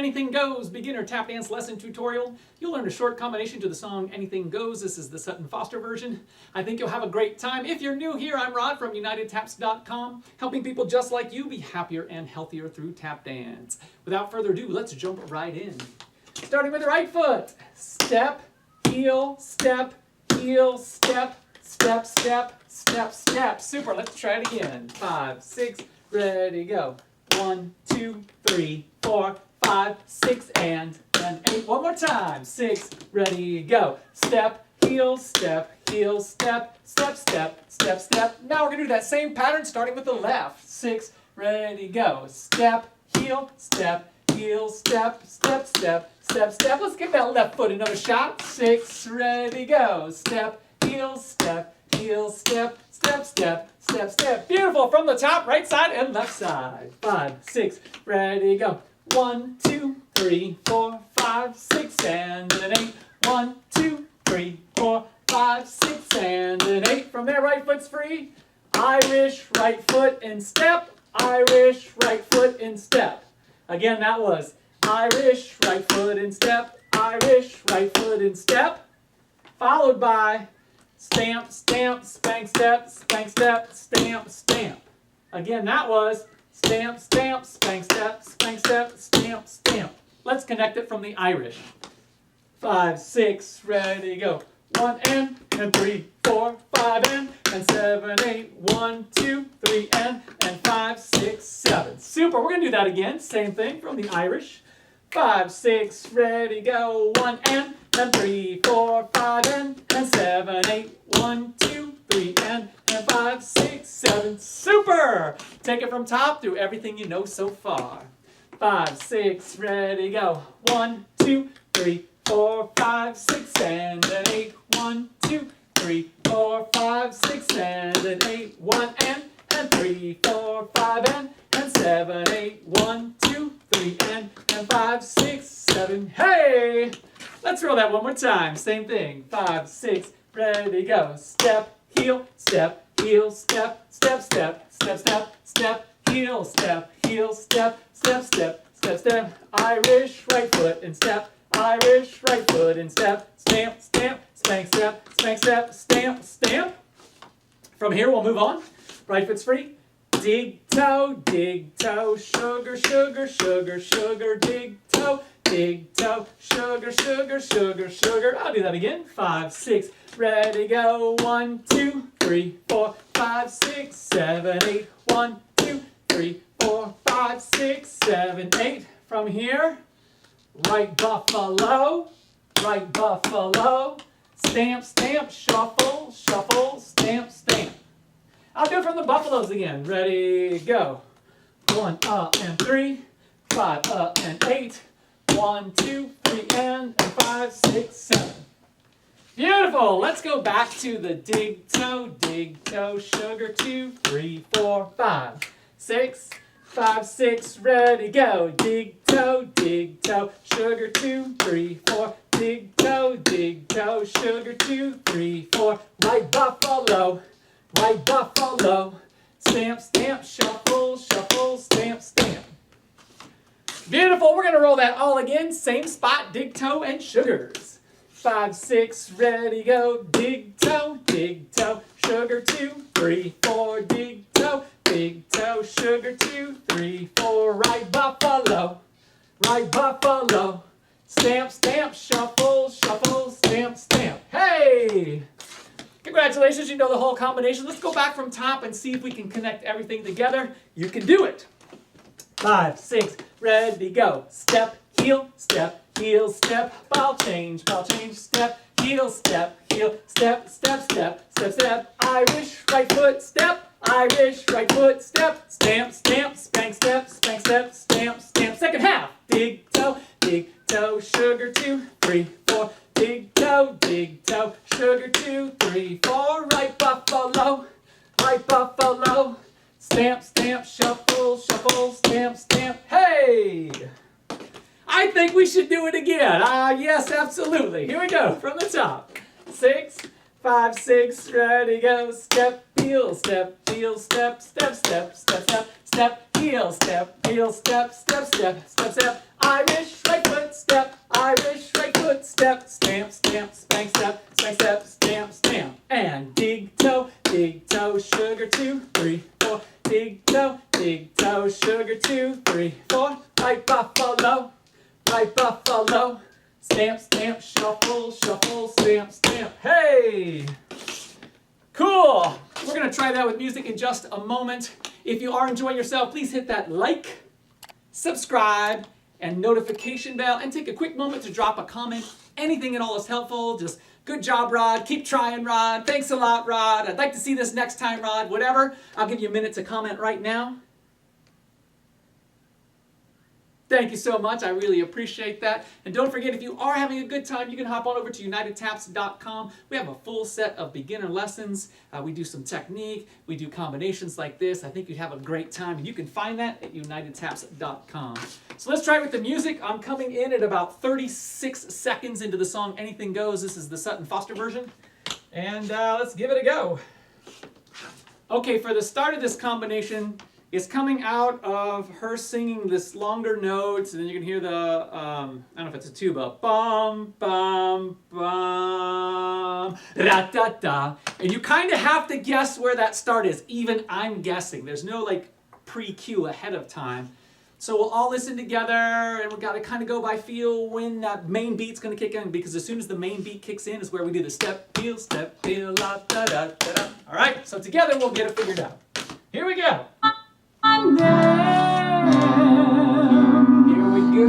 Anything Goes beginner tap dance lesson tutorial. You'll learn a short combination to the song Anything Goes. This is the Sutton Foster version. I think you'll have a great time. If you're new here, I'm Rod from UnitedTaps.com, helping people just like you be happier and healthier through tap dance. Without further ado, let's jump right in. Starting with the right foot. Step, heel, step, heel, step, step, step, step, step. Super, let's try it again. 5, 6, ready, go. 1, 2, 3, 4, 5, 6, and 8. One more time. 6, ready, go. Step, heel, step, heel, step, step, step, step, step. Now we're going to do that same pattern starting with the left. 6, ready, go. Step, heel, step, heel, step, step, step, step, step. Let's give that left foot another shot. 6, ready, go. Step, heel, step, heel, step, step, step, step, step. Beautiful. From the top, right side and left side. 5, 6, ready, go. 1, 2, 3, 4, 5, 6, and an 8. 1, 2, 3, 4, 5, 6, and an 8. From there, right foot's free. Irish, right foot and step. Irish, right foot and step. Again, that was Irish, right foot and step. Irish, right foot and step. Followed by stamp, stamp, spank, step, spank, step, stamp, stamp. Again, that was stamp, stamp, spank, step, spank, step, stamp, stamp. Let's connect it from the Irish. 5, 6, ready, go. 1 and 3, 4, 5 and 7, 8. 1, 2, 3 and 5, 6, 7. Super. We're gonna do that again. Same thing from the Irish. 5, 6, ready, go. 1 and 3, 4, 5 and 7, 8. 1, 2, 3 and 5, 6, 7. Super. Take it from top through everything you know so far. 5, 6, ready, go. 1, 2, 3, 4, 5, 6, and an 8. 1, 2, 3, 4, 5, 6, and an 8. 1 and 3, 4, 5 and 7, 8. 1, 2, 3 and 5, 6, 7. Hey! Let's roll that one more time. Same thing. 5, 6, ready, go. Step, heel, step, heel, step, step, step, step, step, step, heel, step, heel, step, step, step, step, step. Irish, right foot and step. Irish, right foot and step. Stamp, stamp, spank, step, spank, step, stamp, stamp. From here, we'll move on. Right foot's free. Dig toe, sugar, sugar, sugar, sugar, dig toe, sugar, sugar, sugar, sugar. I'll do that again. 5, 6, ready, go. 1, 2, 3, 4, 5, 6, 7, 8. 1, 2, 3, 4, 5, 6, 7, 8. From here, right buffalo, stamp, stamp, shuffle, shuffle, stamp, stamp. I'll do it from the buffaloes again. Ready, go. 1 and 3, 5 and 8. 1, 2, 3 and 5, 6, 7. Beautiful. Let's go back to the dig toe, sugar. 2, 3, 4, 5, 6, 5, 6, ready, go. Dig toe, sugar. 2, 3, 4. Dig toe, sugar. 2, 3, 4. Right buffalo, stamp, stamp, shuffle, shuffle, stamp, stamp. Beautiful. We're going to roll that all again. Same spot, dig toe and sugars. 5, 6, ready, go. Dig toe, sugar. 2, 3, 4. Dig toe, sugar. 2, 3, 4. Right buffalo, stamp, stamp, shuffle, shuffle, stamp, stamp. Hey! Congratulations, you know the whole combination. Let's go back from top and see if we can connect everything together. You can do it. 5, 6, ready, go. Step, heel, step, ball change, step, heel, step, step, step, step. Irish, right foot, step, Irish, right foot, step, stamp, stamp, spank, step, stamp, stamp. Second half, dig toe, sugar. 2, 3, 4. Dig toe, sugar. 2, 3, 4. Right buffalo, stamp, stamp, shuffle, shuffle, stamp, stamp. Hey! I think we should do it again. Yes, absolutely. Here we go, from the top. 6, 5, 6, ready, go. Step, heel, step, step, step, step, step, step, step, heel, step, step, step, step, step. Irish right foot step, Irish right foot step, stamp, stamp, spank step, stamp, stamp. And dig toe, sugar 2, 3, 4. Dig toe, sugar 2, 3, 4. Right buffalo, stamp, stamp, shuffle, shuffle, stamp, stamp. Hey! Cool! We're going to try that with music in just a moment. If you are enjoying yourself, please hit that like, subscribe, and notification bell, and take a quick moment to drop a comment. Anything at all is helpful. Just good job, Rod. Keep trying, Rod. Thanks a lot, Rod. I'd like to see this next time, Rod. Whatever. I'll give you a minute to comment right now. Thank you so much. I really appreciate that. And don't forget, if you are having a good time, you can hop on over to UnitedTaps.com. We have a full set of beginner lessons. We do some technique. We do combinations like this. I think you'd have a great time. And you can find that at UnitedTaps.com. So let's try it with the music. I'm coming in at about 36 seconds into the song Anything Goes. This is the Sutton Foster version. And let's give it a go. Okay, for the start of this combination, it's coming out of her singing this longer notes, and then you can hear the, I don't know if it's a tuba, bum, bum, bum, da-da-da. And you kind of have to guess where that start is. Even I'm guessing. There's no like pre-cue ahead of time. So we'll all listen together, and we've got to kind of go by feel when that main beat's going to kick in, because as soon as the main beat kicks in is where we do the step, feel, la, da, da, da, da. All right, so together we'll get it figured out. Here we go. I'm there. Here we go.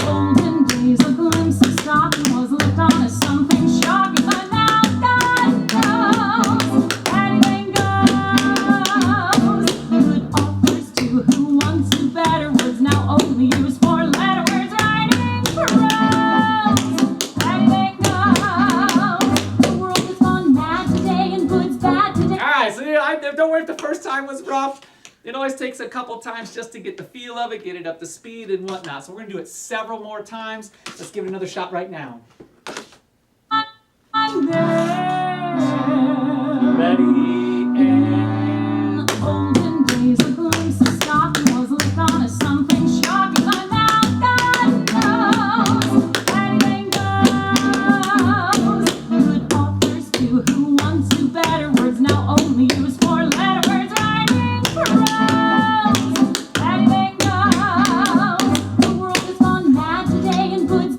Olden days, a glimpse of Scotland was looked on as something shocking, but now God knows anything goes. Good authors too, who once knew better words, now only use four-letter words, writing prose. Anything goes. The world has gone mad today, and good's bad today. All right, so don't worry if the first time was rough. It always takes a couple times just to get the feel of it, get it up to speed and whatnot. So we're going to do it several more times. Let's give it another shot right now. I'm there. Ready, and... Olden days, a glimpse of Scotland was looked on as something shocking, but now God knows anything goes. Good authors too, who once knew better words, now only use four-letter words, writing prose. Anything goes. The world has gone mad today, and good's.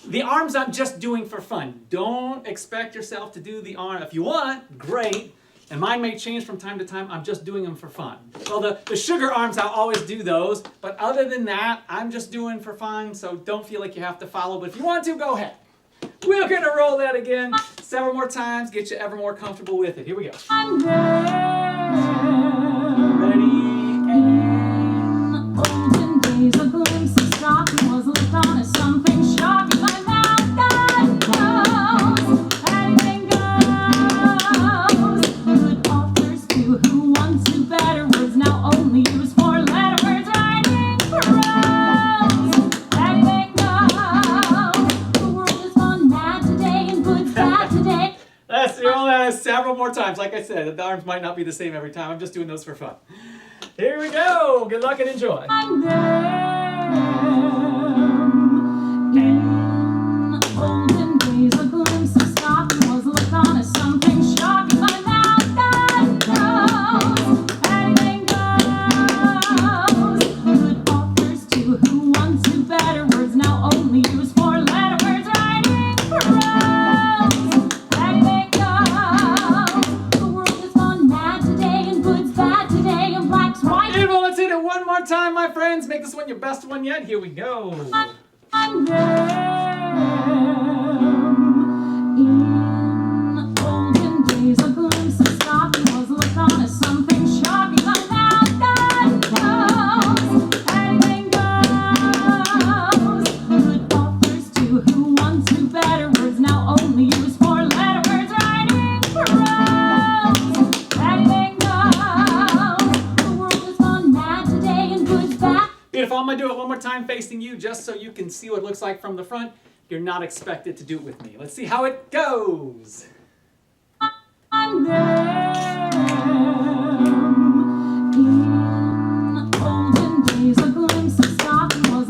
The arms I'm just doing for fun. Don't expect yourself to do the arm. If you want, great. And mine may change from time to time. I'm just doing them for fun. Well, the sugar arms, I'll always do those. But other than that, I'm just doing for fun. So don't feel like you have to follow. But if you want to, go ahead. We're going to roll that again several more times. Get you ever more comfortable with it. Here we go. I'm there. Ready, and... Olden days, a glimpse of Scotland was looked on as something shocking, but now God knows anything goes. Good authors too, who once knew better words, now only use four-letter words, writing prose. Anything goes. The world has gone mad today, and good's bad today. That's the only several more times. Like I said, the arms might not be the same every time. I'm just doing those for fun. Here we go. Good luck and enjoy. I'm there. In olden days, a glimpse of Scotland was looked on as something shocking, but now God knows anything goes. Good authors too, who once knew better words, now only use four-letter words, writing prose. Anything goes. The world has gone mad today, and good's bad today, and black's white. Beautiful. Let's hit it one more time, my friends. Make this one your best one yet. Here we go. I'm there. In olden days, a glimpse of Scotland was looked on as something shocking, but now God knows anything goes. Good authors too, who once knew better words, now only use four-letter words, writing prose. Anything goes. The world has gone mad today, and good's bad. Beautiful. I'm going to do it one more time facing you just so you can see what it looks like from the front. You're not expected to do it with me. Let's see how it goes. I'm there. In olden days, a glimpse of Scotland was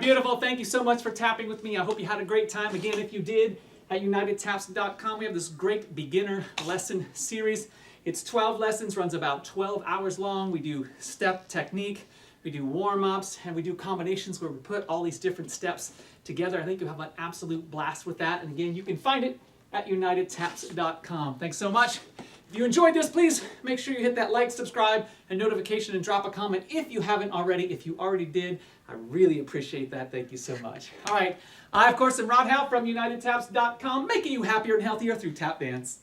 Beautiful. Thank you so much for tapping with me. I hope you had a great time. Again, if you did, at UnitedTaps.com, we have this great beginner lesson series. It's 12 lessons, runs about 12 hours long. We do step technique, we do warm-ups, and we do combinations where we put all these different steps together. I think you'll have an absolute blast with that. And again, you can find it at UnitedTaps.com. Thanks so much. If you enjoyed this, please make sure you hit that like, subscribe, and notification, and drop a comment if you haven't already. If you already did, I really appreciate that. Thank you so much. All right. I, of course, am Rod Howe from UnitedTaps.com, making you happier and healthier through tap dance.